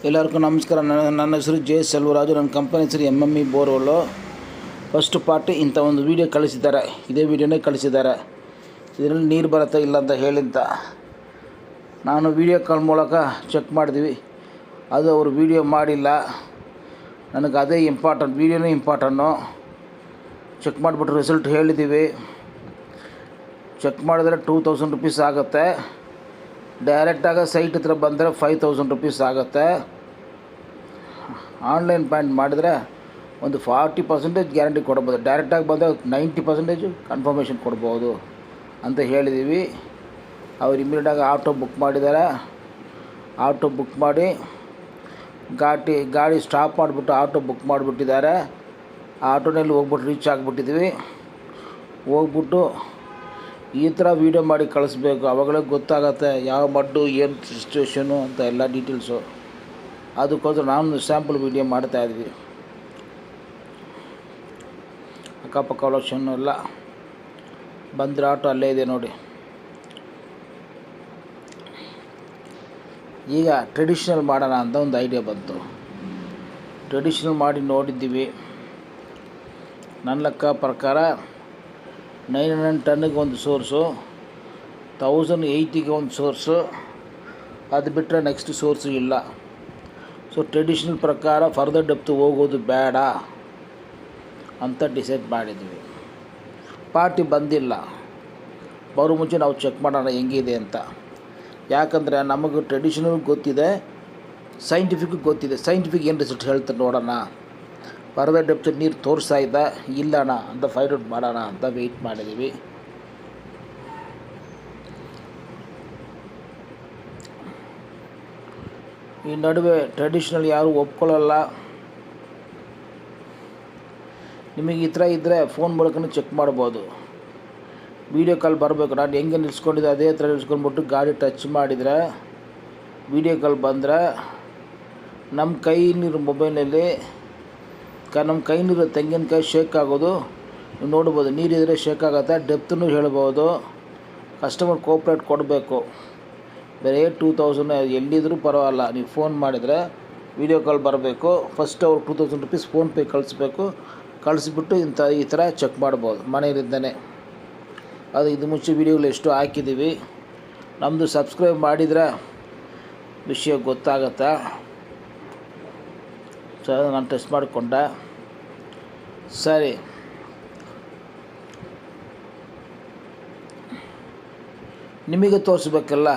ಎಲ್ಲರಿಗೂ ನಮಸ್ಕಾರ. ನನ್ನ ಹೆಸರು ಜೆ ಸೆಲ್ವರಾಜು. ನನ್ನ ಕಂಪನಿ ಹೆಸರು MME ಬೋರ್ವೆಲ್ಲು. ಫಸ್ಟ್ ಪಾರ್ಟಿ ಇಂಥ ಒಂದು ವೀಡಿಯೋ ಕಳಿಸಿದ್ದಾರೆ. ಇದೇ ವೀಡಿಯೋನೇ ಕಳಿಸಿದ್ದಾರೆ. ಇದರಲ್ಲಿ ನೀರು ಬರುತ್ತಾ ಇಲ್ಲ ಅಂತ ಹೇಳಿಂತ ನಾನು ವೀಡಿಯೋ ಕಾಲ್ ಮೂಲಕ ಚೆಕ್ ಮಾಡಿದ್ವಿ. ಅದು ಅವರು ವೀಡಿಯೋ ಮಾಡಿಲ್ಲ. ನನಗೆ ಅದೇ ಇಂಪಾರ್ಟೆಂಟ್, ವೀಡಿಯೋನೇ ಇಂಪಾರ್ಟೆಂಟು. ಚೆಕ್ ಮಾಡಿಬಿಟ್ಟು ರಿಸಲ್ಟ್ ಹೇಳಿದ್ದೀವಿ. ಚೆಕ್ ಮಾಡಿದ್ರೆ 2000 ರೂಪೀಸ್ ಆಗುತ್ತೆ. ಡೈರೆಕ್ಟಾಗಿ ಸೈಟ್ ಹತ್ರ ಬಂದರೆ 5000 ರೂಪೀಸ್ ಆಗುತ್ತೆ. ಆನ್ಲೈನ್ ಪಾಯಿಂಟ್ ಮಾಡಿದರೆ ಒಂದು 40% ಗ್ಯಾರಂಟಿ ಕೊಡ್ಬೋದು. ಡೈರೆಕ್ಟಾಗಿ ಬಂದರೆ 90% ಕನ್ಫರ್ಮೇಷನ್ ಕೊಡ್ಬೋದು ಅಂತ ಹೇಳಿದ್ದೀವಿ. ಅವ್ರು ಇಮಿಡಿಯೇಟಾಗಿ ಆಟೋ ಬುಕ್ ಮಾಡಿದ್ದಾರೆ. ಆಟೋ ಬುಕ್ ಮಾಡಿ ಗಾಡಿ ಸ್ಟಾಪ್ ಮಾಡಿಬಿಟ್ಟು ಆಟೋ ಬುಕ್ ಮಾಡಿಬಿಟ್ಟಿದ್ದಾರೆ. ಆಟೋನಲ್ಲಿ ಹೋಗ್ಬಿಟ್ಟು ರೀಚ್ ಆಗಿಬಿಟ್ಟಿದ್ವಿ. ಹೋಗ್ಬಿಟ್ಟು ಈ ಥರ ವೀಡಿಯೋ ಮಾಡಿ ಕಳಿಸ್ಬೇಕು. ಆವಾಗಲೇ ಗೊತ್ತಾಗತ್ತೆ ಯಾವ ಮಡ್ಡು ಏನು ಸಿಚುವೇಷನು ಅಂತ ಎಲ್ಲ ಡೀಟೇಲ್ಸು. ಅದಕ್ಕೋಸ್ಕರ ನಾನು ಸ್ಯಾಂಪಲ್ ವೀಡಿಯೋ ಮಾಡ್ತಾಯಿದ್ವಿ. ಅಕ್ಕಪಕ್ಕ ಲೊಕೇಶನ್ ಎಲ್ಲ ಬಂದರೆ ಆಟೋ ಅಲ್ಲೇ ಇದೆ ನೋಡಿ. ಈಗ ಟ್ರೆಡಿಷ್ನಲ್ ಮಾಡೋಣ ಅಂತ ಒಂದು ಐಡಿಯಾ ಬಂತು. ಟ್ರೆಡಿಷ್ನಲ್ ಮಾಡಿ ನೋಡಿದ್ದೀವಿ. ನನ್ನ ಲೆಕ್ಕ ಪ್ರಕಾರ 900 ಟನ್ನಿಗೆ ಒಂದು ಸೋರ್ಸು, 1080ಗೆ ಒಂದು ಸೋರ್ಸು, ಅದು ಬಿಟ್ಟರೆ ನೆಕ್ಸ್ಟ್ ಸೋರ್ಸು ಇಲ್ಲ. ಸೊ ಟ್ರೆಡಿಷ್ನಲ್ ಪ್ರಕಾರ ಫರ್ದರ್ ಡೆಪ್ತ್ ಹೋಗೋದು ಬೇಡ ಅಂತ ಡಿಸೈಡ್ ಮಾಡಿದ್ವಿ. ಪಾರ್ಟಿ ಬಂದಿಲ್ಲ. ಬರೋ ಮುಂಚೆ ನಾವು ಚೆಕ್ ಮಾಡೋಣ ಹೆಂಗಿದೆ ಅಂತ. ಯಾಕಂದರೆ ನಮಗೆ ಟ್ರೆಡಿಷ್ನಲ್ ಗೊತ್ತಿದೆ, ಸೈಂಟಿಫಿಕ್ ಗೊತ್ತಿದೆ. ಸೈಂಟಿಫಿಕ್ ಏನು ರಿಸಲ್ಟ್ ಹೇಳ್ತಾರೆ ನೋಡೋಣ. ಫರ್ದರ್ ಡೆಪ್ತ್ ನೀರು ತೋರಿಸ್ತಾ ಇದ್ದ ಇಲ್ಲಣ್ಣ ಅಂತ ಫೈಂಡ್ ಔಟ್ ಮಾಡೋಣ ಅಂತ ವೆಯ್ಟ್ ಮಾಡಿದ್ದೀವಿ. ಈ ನಡುವೆ ಟ್ರೆಡಿಷ್ನಲ್ ಯಾರೂ ಒಪ್ಕೊಳ್ಳಲ್ಲ. ನಿಮಗೆ ಈ ಥರ ಇದ್ದರೆ ಫೋನ್ ಮೂಲಕನೂ ಚೆಕ್ ಮಾಡ್ಬೋದು. ವೀಡಿಯೋ ಕಾಲ್ ಬರಬೇಕು. ನಾನು ಹೆಂಗೆ ನಿಲ್ಸ್ಕೊಂಡಿದ್ದೆ ಅದೇ ಥರ ನಿಲ್ಸ್ಕೊಂಡ್ಬಿಟ್ಟು ಗಾಡಿ ಟಚ್ ಮಾಡಿದರೆ ವೀಡಿಯೋ ಕಾಲ್ ಬಂದರೆ ನಮ್ಮ ಕೈ ನೀರು ಮೊಬೈಲಲ್ಲಿ ನಮ್ಮ ಕೈ ನೀರು ತೆಂಗಿನಕಾಯಿ ಶೇಕ್ ಆಗೋದು ನೀವು ನೋಡ್ಬೋದು. ನೀರಿದ್ರೆ ಶೇಕ್ ಆಗುತ್ತೆ. ಡೆಪ್ತೂ ಹೇಳ್ಬೋದು. ಕಸ್ಟಮರ್ ಕೋಪ್ರೇಟ್ ಕೊಡಬೇಕು. ಬೇರೆ 2000 ಎಲ್ಲಿದ್ದರೂ ಪರವಾಗಿಲ್ಲ. ನೀವು ಫೋನ್ ಮಾಡಿದರೆ ವೀಡಿಯೋ ಕಾಲ್ ಬರಬೇಕು. ಫಸ್ಟ್ ಅವ್ರು 2000 ರೂಪೀಸ್ ಫೋನ್ಪೇ ಕಳಿಸ್ಬೇಕು. ಕಳಿಸ್ಬಿಟ್ಟು ಈ ಥರ ಚೆಕ್ ಮಾಡ್ಬೋದು ಮನೆಯಲ್ಲಿದ್ದಾನೆ. ಅದು ಇದು ಮುಂಚೆ ವೀಡಿಯೋಗಳು ಎಷ್ಟು ಹಾಕಿದ್ದೀವಿ. ನಮ್ಮದು ಸಬ್ಸ್ಕ್ರೈಬ್ ಮಾಡಿದರೆ ವಿಷಯ ಗೊತ್ತಾಗತ್ತೆ. ಸರಿ, ನಾನು ಟೆಸ್ಟ್ ಮಾಡಿಕೊಂಡೆ. ಸರಿ, ನಿಮಗೆ ತೋರಿಸ್ಬೇಕಲ್ಲ.